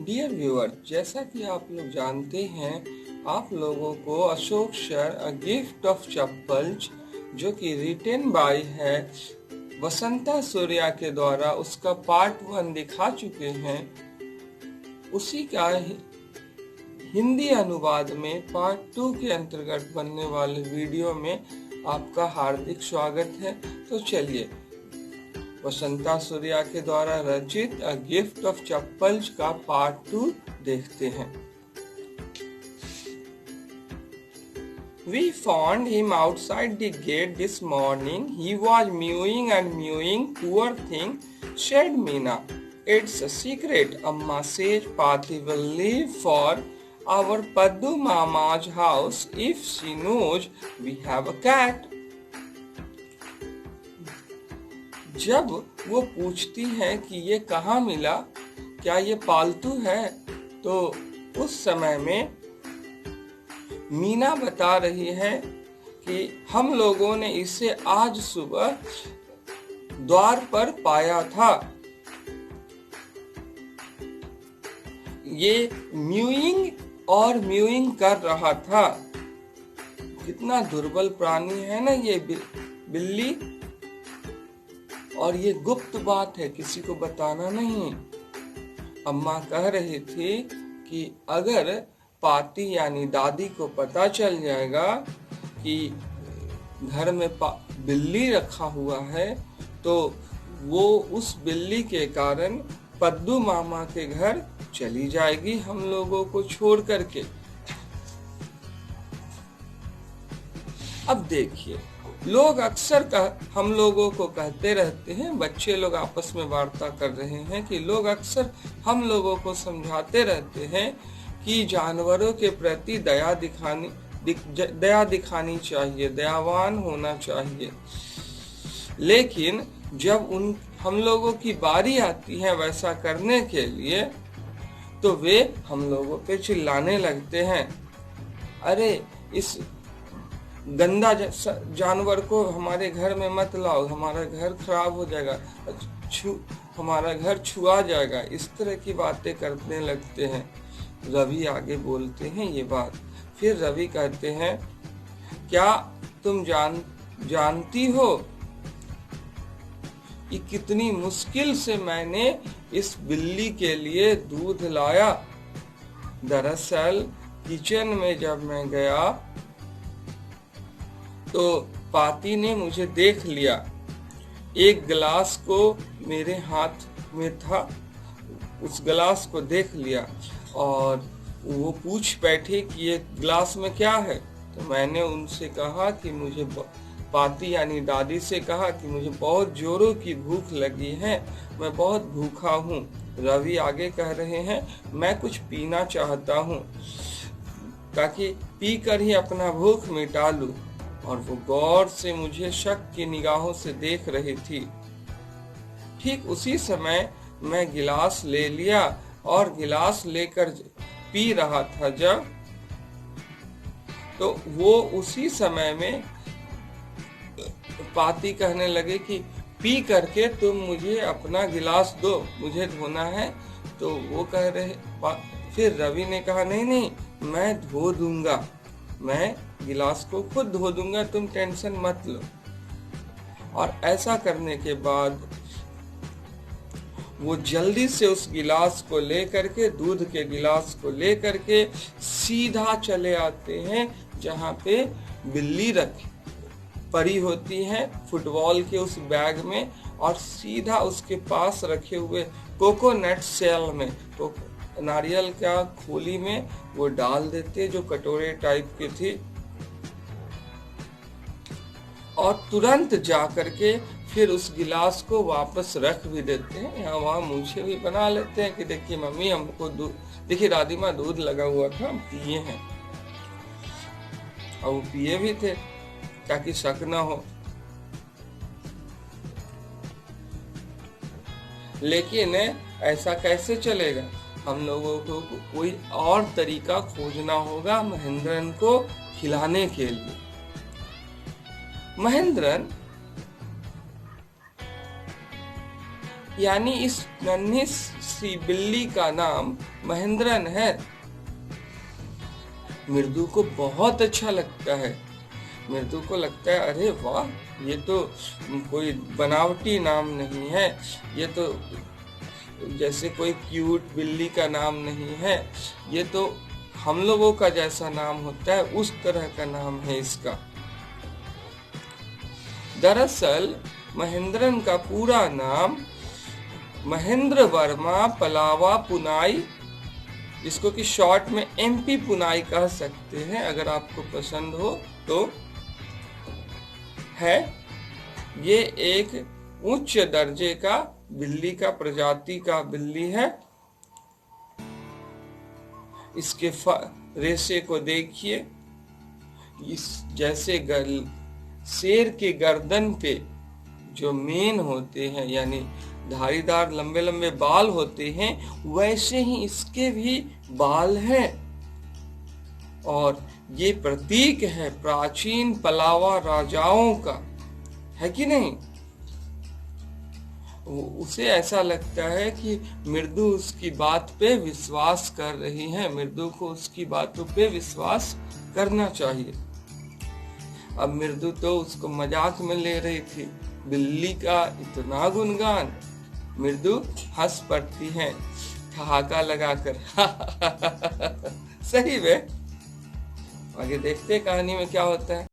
Dear viewer, जैसा कि आप लोग जानते हैं, आप लोगों को Ashok sir a gift of chappals जो कि रिटेन बाय है वसंता सूर्या के द्वारा उसका पार्ट 1 दिखा चुके हैं। उसी का हिंदी अनुवाद में पार्ट 2 के अंतर्गत बनने वाले वीडियो में आपका हार्दिक स्वागत है। तो चलिए वसंता सूर्या के द्वारा रचित अ गिफ्ट ऑफ चप्पल्स का पार्ट 2 देखते हैं। We found him outside the gate this morning. He was mewing and mewing. Poor thing, said Meena. It's a secret. Amma says Pati will leave for our Paddu Mama's house if she knows we have a cat. जब वो पूछती है कि ये कहाँ मिला, क्या ये पालतू है, तो उस समय में मीना बता रही है कि हम लोगों ने इसे आज सुबह द्वार पर पाया था। ये म्यूइंग और म्यूइंग कर रहा था। कितना दुर्बल प्राणी है ना ये बिल्ली। और ये गुप्त बात है, किसी को बताना नहीं। अम्मा कह रही थी कि अगर पाती यानी दादी को पता चल जाएगा कि घर में बिल्ली रखा हुआ है तो वो उस बिल्ली के कारण पद्दू मामा के घर चली जाएगी हम लोगों को छोड़ करके। अब देखिए, लोग अक्सर हम लोगों को कहते रहते हैं, बच्चे लोग आपस में वार्ता कर रहे हैं कि लोग अक्सर हम लोगों को समझाते रहते हैं कि जानवरों के प्रति दया दिखानी चाहिए, दयावान होना चाहिए। लेकिन जब हम लोगों की बारी आती है वैसा करने के लिए तो वे हम लोगों पे चिल्लाने लगते हैं, अरे इस गंदा जानवर को हमारे घर में मत लाओ, हमारा घर खराब हो जाएगा, हमारा घर छुआ जाएगा। इस तरह की बातें करने लगते हैं। रवि आगे बोलते हैं ये बात। फिर रवि कहते हैं, क्या तुम जानती हो कि कितनी मुश्किल से मैंने इस बिल्ली के लिए दूध लाया। दरअसल किचन में जब मैं गया तो पाती ने मुझे देख लिया। एक गिलास को मेरे हाथ में था, उस गिलास को देख लिया और वो पूछ बैठे कि ये गिलास में क्या है। तो मैंने उनसे कहा कि मुझे पाती यानी दादी से कहा कि मुझे बहुत जोरों की भूख लगी है, मैं बहुत भूखा हूँ। रवि आगे कह रहे हैं, मैं कुछ पीना चाहता हूँ ताकि पी कर ही अपना भूख मिटा लूं। और वो गौर से मुझे शक की निगाहों से देख रही थी। ठीक उसी समय मैं गिलास ले लिया और गिलास लेकर पी रहा था जब, तो वो उसी समय में पाती कहने लगे कि पी करके तुम मुझे अपना गिलास दो, मुझे धोना है। तो वो कह रहे, फिर रवि ने कहा, नहीं मैं धो दूंगा, मैं गिलास को खुद धो दूंगा, तुम टेंशन मत लो। और ऐसा करने के बाद वो जल्दी से उस गिलास को लेकर के, दूध के गिलास को लेकर के सीधा चले आते हैं जहाँ पे बिल्ली पड़ी होती है फुटबॉल के उस बैग में, और सीधा उसके पास रखे हुए कोकोनट सेल में, तो नारियल का खोली में वो डाल देते जो कटोरे टाइप की थी, और तुरंत जा करके फिर उस गिलास को वापस रख भी देते हैं। यहाँ वहाँ मुझे भी बना लेते हैं कि देखिए मम्मी हमको दूध, देखिए दादी माँ दूध लगा हुआ था, हम पिए हैं। और वो पिए भी थे ताकि शक ना हो। लेकिन ऐसा कैसे चलेगा, हम लोगों को कोई और तरीका खोजना होगा महेंद्रन को खिलाने के लिए। महेंद्रन यानी इस नन्ही सी बिल्ली का नाम महेंद्रन है। मृदु को बहुत अच्छा लगता है। मृदु को लगता है अरे वाह, ये तो कोई बनावटी नाम नहीं है, ये तो जैसे कोई क्यूट बिल्ली का नाम नहीं है, ये तो हम लोगों का जैसा नाम होता है उस तरह का नाम है इसका। दरअसल महेंद्रन का पूरा नाम महेंद्र वर्मा पलावा पुनाई, जिसको कि शॉर्ट में MP पुनाई कह सकते हैं अगर आपको पसंद हो तो, है। ये एक उच्च दर्जे का बिल्ली का प्रजाति का बिल्ली है। इसके रेशे को देखिए, इस जैसे शेर के गर्दन पे जो मेन होते हैं यानी धारीदार लंबे लंबे बाल होते हैं, वैसे ही इसके भी बाल हैं। और ये प्रतीक है प्राचीन पलावा राजाओं का, है कि नहीं। उसे ऐसा लगता है कि मृदु उसकी बात पे विश्वास कर रही है, मृदु को उसकी बातों पे विश्वास करना चाहिए। अब मृदु तो उसको मजाक में ले रही थी, बिल्ली का इतना गुणगान। मृदु हंस पड़ती है ठहाका लगाकर। सही में। आगे देखते हैं कहानी में क्या होता है।